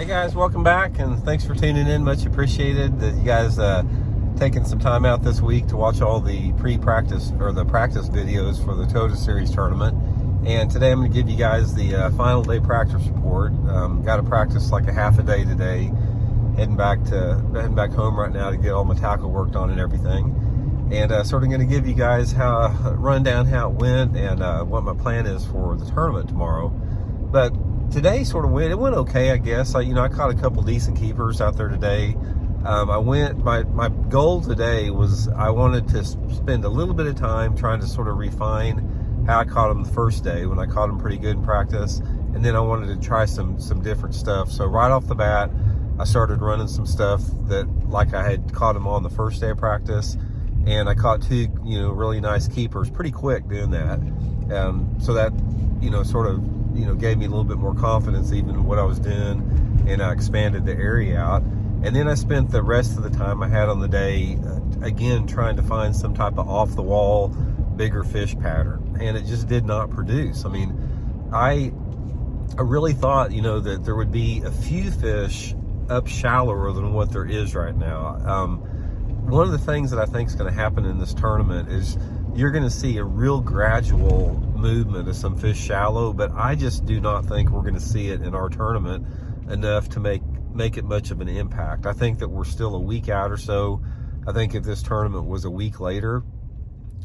Hey guys, welcome back, and thanks for tuning in. Much appreciated that you guys taking some time out this week to watch all the pre-practice or the practice videos for the Toyota Series tournament. And today I'm going to give you guys the final day practice report. Got to practice like a half a day today. Heading back home right now to get all my tackle worked on and everything. And sort of going to give you guys run down how it went and what my plan is for the tournament tomorrow. But today it went okay, I guess. I caught a couple decent keepers out there today. My goal today was I wanted to spend a little bit of time trying to sort of refine how I caught them the first day when I caught them pretty good in practice, and then I wanted to try some different stuff. So right off the bat, I started running some stuff that like I had caught them on the first day of practice, and I caught two really nice keepers pretty quick doing that. So that sort of gave me a little bit more confidence even in what I was doing, and I expanded the area out. And then I spent the rest of the time I had on the day again trying to find some type of off the wall bigger fish pattern, and it just did not produce. I mean, I really thought that there would be a few fish up shallower than what there is right now. One of the things that I think is going to happen in this tournament is you're going to see a real gradual movement of some fish shallow, but I just do not think we're going to see it in our tournament enough to make it much of an impact. I think that we're still a week out or so. I think if this tournament was a week later,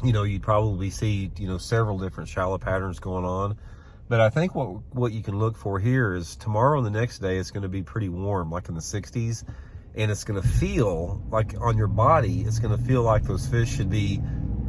you'd probably see several different shallow patterns going on. But I think what you can look for here is tomorrow and the next day it's going to be pretty warm, like in the 60s, and it's going to feel like on your body, it's going to feel like those fish should be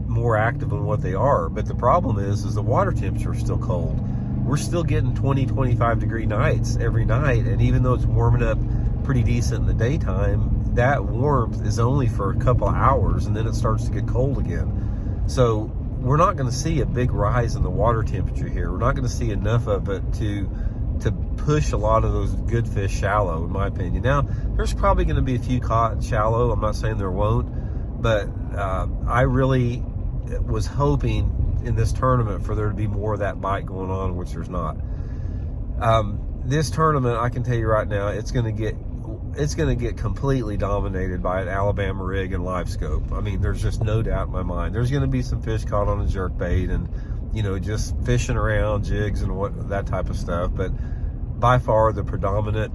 more active than what they are. But the problem is the water temperature is still cold. We're still getting 20-25 degree nights every night, and even though it's warming up pretty decent in the daytime, that warmth is only for a couple of hours, and then it starts to get cold again. So we're not going to see a big rise in the water temperature here. We're not going to see enough of it to push a lot of those good fish shallow, in my opinion. Now, there's probably going to be a few caught shallow. I'm not saying there won't, but I really was hoping in this tournament for there to be more of that bite going on, which there's not. This tournament, I can tell you right now, it's going to get completely dominated by an Alabama rig and live scope. I mean, there's just no doubt in my mind. There's going to be some fish caught on a jerk bait and just fishing around, jigs and that type of stuff. But by far the predominant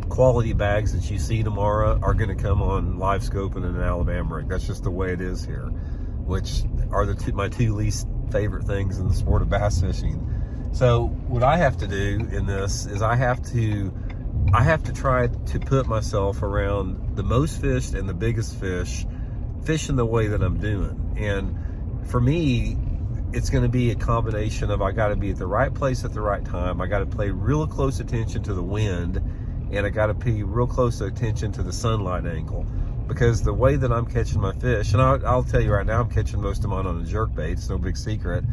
quality bags that you see tomorrow are going to come on live scope and an Alabama rig. That's just the way it is here, which are my two least favorite things in the sport of bass fishing. So what I have to do in this is I have to try to put myself around the most fished and the biggest fish, fishing the way that I'm doing. And for me, it's going to be a combination of I got to be at the right place at the right time. I got to pay real close attention to the wind, and I got to pay real close attention to the sunlight angle. Because the way that I'm catching my fish, and I'll tell you right now, I'm catching most of mine on a jerk bait, it's no big secret,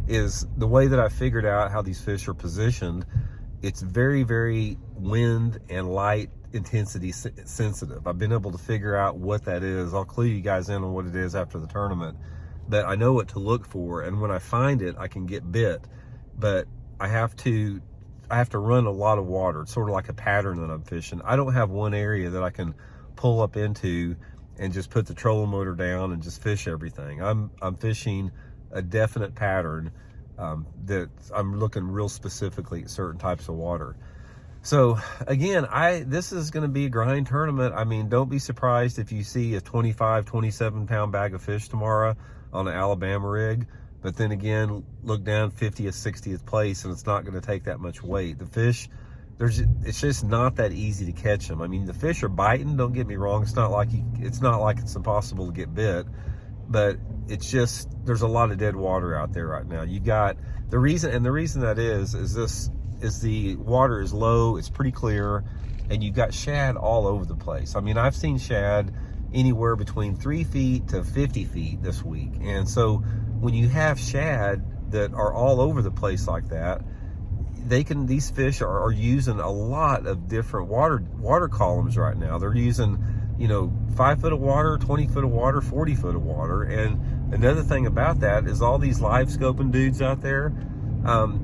is the way that I figured out how these fish are positioned. It's very, very wind and light intensity sensitive. I've been able to figure out what that is. I'll clue you guys in on what it is after the tournament. But I know what to look for, and when I find it, I can get bit. But I have to run a lot of water. It's sort of like a pattern that I'm fishing. I don't have one area that I can pull up into and just put the trolling motor down and just fish everything. I'm fishing a definite pattern that I'm looking real specifically at certain types of water. So again, this is going to be a grind tournament. I mean, don't be surprised if you see a 25, 27 pound bag of fish tomorrow on an Alabama rig. But then again, look down 50th, 60th place, and it's not going to take that much weight. The fish, it's just not that easy to catch them. I mean, the fish are biting, don't get me wrong. It's not like it's impossible to get bit, but it's just, there's a lot of dead water out there right now. You got the reason that is the water is low, it's pretty clear, and you've got shad all over the place. I mean, I've seen shad anywhere between 3 feet to 50 feet this week. And so when you have shad that are all over the place like that, these fish are using a lot of different water columns right now. They're using 5 foot of water, 20 foot of water, 40 foot of water. And another thing about that is all these live scoping dudes out there,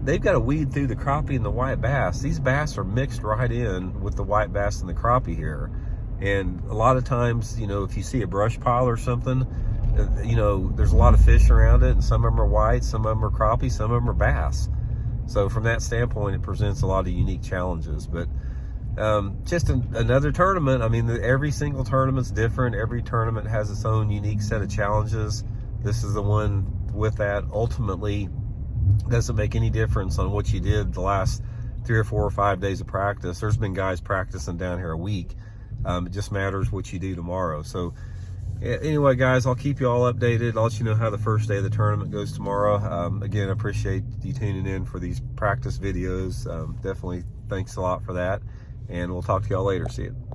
they've got to weed through the crappie and the white bass. These bass are mixed right in with the white bass and the crappie here. And a lot of times, you know, if you see a brush pile or something, you know, there's a lot of fish around it, and some of them are white, some of them are crappie, some of them are bass. So from that standpoint, it presents a lot of unique challenges. But just another tournament. I mean, every single tournament's different. Every tournament has its own unique set of challenges. This is the one with that. Ultimately, doesn't make any difference on what you did the last 3 or 4 or 5 days of practice. There's been guys practicing down here a week. It just matters what you do tomorrow. So anyway, guys, I'll keep you all updated. I'll let you know how the first day of the tournament goes tomorrow. Again, I appreciate you tuning in for these practice videos. Definitely thanks a lot for that. And we'll talk to y'all later. See you.